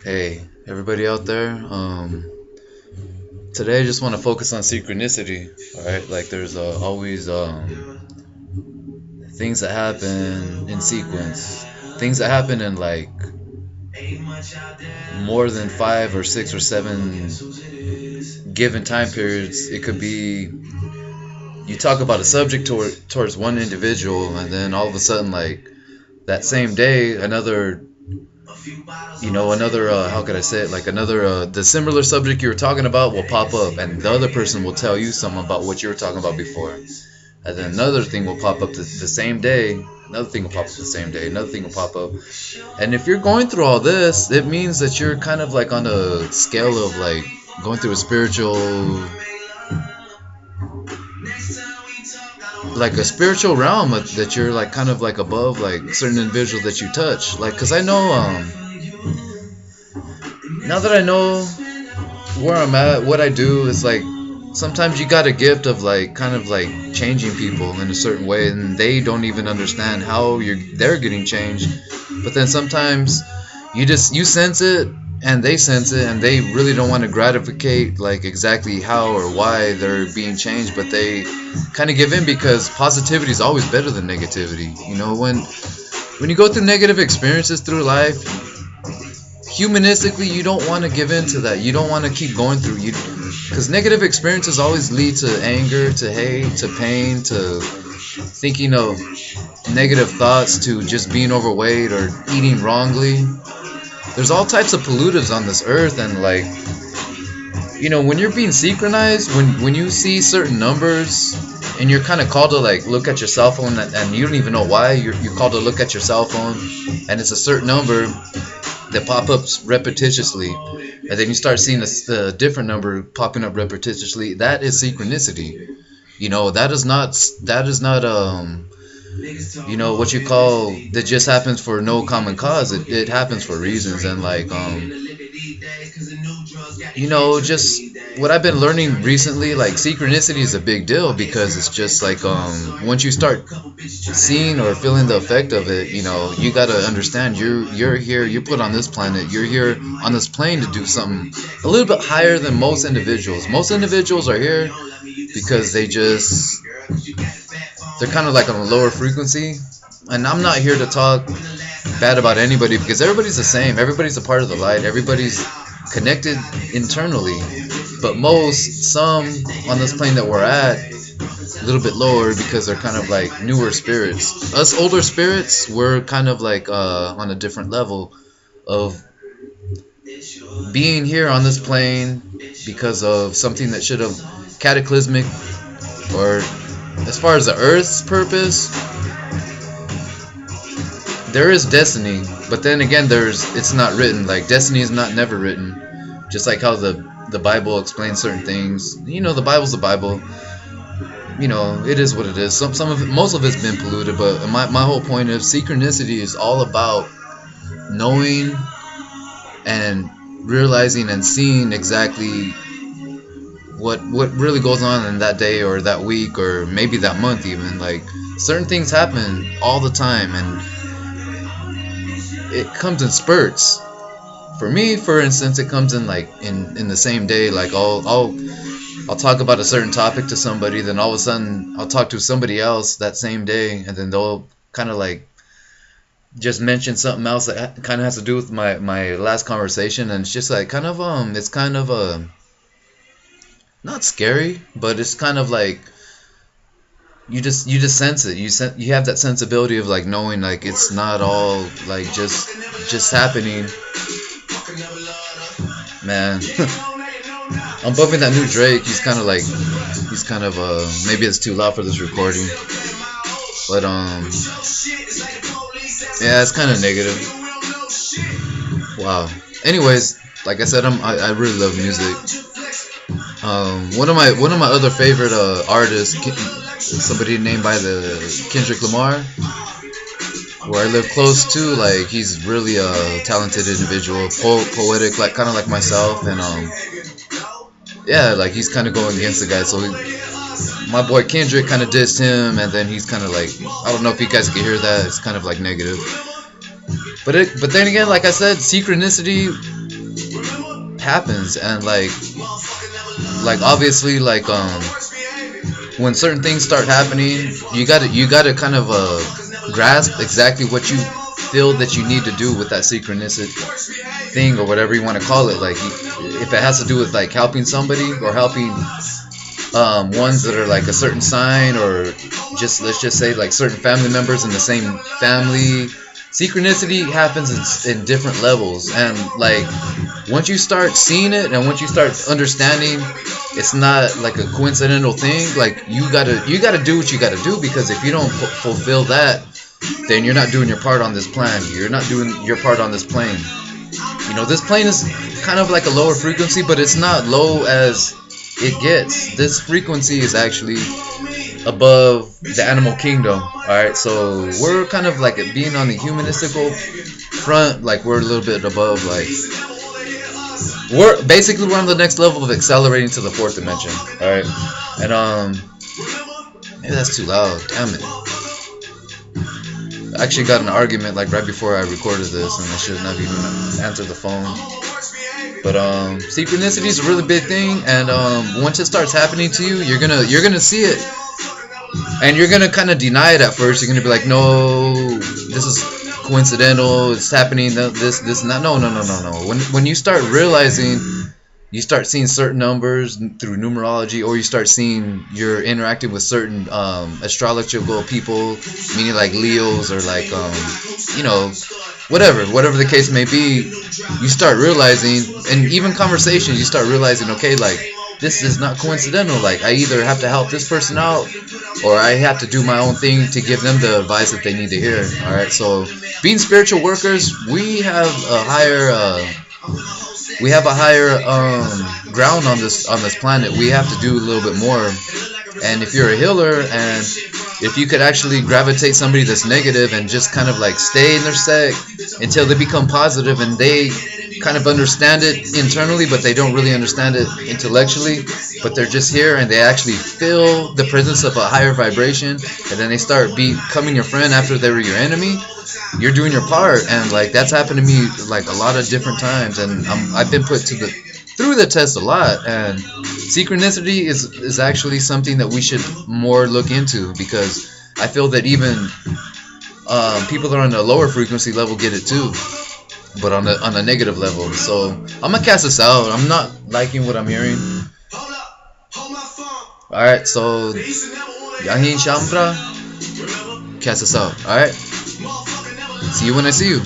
Hey, everybody out there. Today I just want to focus on synchronicity. All right, like there's always things that happen in sequence, things that happen in like more than 5 or 6 or 7 given time periods. It could be you talk about a subject towards one individual, and then all of a sudden, like that same day, another how could I say it, like another the similar subject you were talking about will pop up, and the other person will tell you something about what you were talking about before, and then another thing will pop up the same day, another thing will pop up the same day, another thing will pop up. And if you're going through all this, it means that you're kind of like on a scale of like going through a spiritual, like a spiritual realm that you're like kind of like above like certain individuals that you touch. Like, cause I know now that I know where I'm at, what I do is like sometimes you got a gift of like kind of like changing people in a certain way, and they don't even understand how they're getting changed. But then sometimes you sense it, and they sense it, and they really don't want to gratify like exactly how or why they're being changed, but they kind of give in because positivity is always better than negativity. You know, when you go through negative experiences through life, humanistically, you don't want to give in to that. You don't want to keep going through because negative experiences always lead to anger, to hate, to pain, to thinking of negative thoughts, to just being overweight or eating wrongly. There's all types of pollutants on this earth, and like, when you're being synchronized, when you see certain numbers, and you're kind of called to like look at your cell phone, and you don't even know why you're called to look at your cell phone, and it's a certain number that pop up repetitiously, and then you start seeing a different number popping up repetitiously. That is synchronicity. That is not what you call that just happens for no common cause. It happens for reasons, and like just what I've been learning recently, like synchronicity is a big deal, because it's just like once you start seeing or feeling the effect of it, you got to understand you're here, you're put on this planet, you're here on this plane to do something a little bit higher than most individuals. Most individuals are here because they're kind of like on a lower frequency. And I'm not here to talk bad about anybody, because everybody's the same. Everybody's a part of the light. Everybody's connected internally. But some on this plane that we're at, a little bit lower, because they're kind of like newer spirits. Us older spirits, we're kind of like on a different level of being here on this plane because of something that should have cataclysmic, or as far as the Earth's purpose, there is destiny, but then again, it's not written. Like, destiny is not never written. Just like how the Bible explains certain things. The Bible's the Bible. It is what it is. Most of it's been polluted, but my whole point is synchronicity is all about knowing and realizing and seeing exactly what really goes on in that day or that week or maybe that month even. Like, certain things happen all the time, and it comes in spurts. For me, for instance, it comes in like in the same day. Like, I'll talk about a certain topic to somebody, then all of a sudden I'll talk to somebody else that same day, and then they'll kind of like just mention something else that kind of has to do with my last conversation, and it's just like it's kind of not scary, but it's kind of like you just sense it. You have that sensibility of like knowing like it's not all like just happening. Man, I'm bumping that new Drake. He's kind of maybe it's too loud for this recording, but yeah, it's kind of negative. Wow. Anyways, like I said, I really love music. One of my other favorite artists, somebody named by the Kendrick Lamar, where I live close to. Like, he's really a talented individual, poetic, like kind of like myself, and yeah, like he's kind of going against the guy. So my boy Kendrick kind of dissed him, and then he's kind of like, I don't know if you guys can hear that. It's kind of like negative. But then again, like I said, synchronicity happens. And like obviously, like when certain things start happening, you gotta kind of grasp exactly what you feel that you need to do with that synchronicity thing, or whatever you want to call it. Like if it has to do with like helping somebody, or helping ones that are like a certain sign, or just, let's just say, like certain family members in the same family. Synchronicity happens in different levels, and like once you start seeing it, and once you start understanding, it's not like a coincidental thing. Like you gotta do what you gotta do, because if you don't fulfill that, then you're not doing your part on this plan. You're not doing your part on this plane. You know, this plane is kind of like a lower frequency, but it's not low as it gets. This frequency is actually above the animal kingdom. Alright, so we're kind of like being on the humanistical front, like we're a little bit above, like we're on the next level of accelerating to the fourth dimension. Alright, and maybe that's too loud, damn it. I actually got an argument like right before I recorded this, and I shouldn't have even answered the phone. But synchronicity is a really big thing, and once it starts happening to you, you're gonna see it, and you're gonna kind of deny it at first. You're gonna be like, no, this is coincidental. It's happening. This not. No. When you start realizing, you start seeing certain numbers through numerology, or you start seeing you're interacting with certain astrological people, meaning like Leos, or like you know, whatever the case may be. You start realizing, and even conversations, you start realizing, okay, like this is not coincidental. Like I either have to help this person out, or I have to do my own thing to give them the advice that they need to hear. All right, so being spiritual workers, we have a higher ground on this planet. We have to do a little bit more. And if you're a healer, and if you could actually gravitate somebody that's negative and just kind of like stay in their sect until they become positive, and they kind of understand it internally, but they don't really understand it intellectually, but they're just here and they actually feel the presence of a higher vibration, and then they start becoming your friend after they were your enemy, you're doing your part. And like that's happened to me like a lot of different times, and I've been put through the test a lot. And synchronicity is actually something that we should more look into, because I feel that even people that are on the lower frequency level get it too, but on a negative level. So I'm gonna cast this out. I'm not liking what I'm hearing. Alright, so Yahin Shambra, cast this out. Alright, see you when I see you.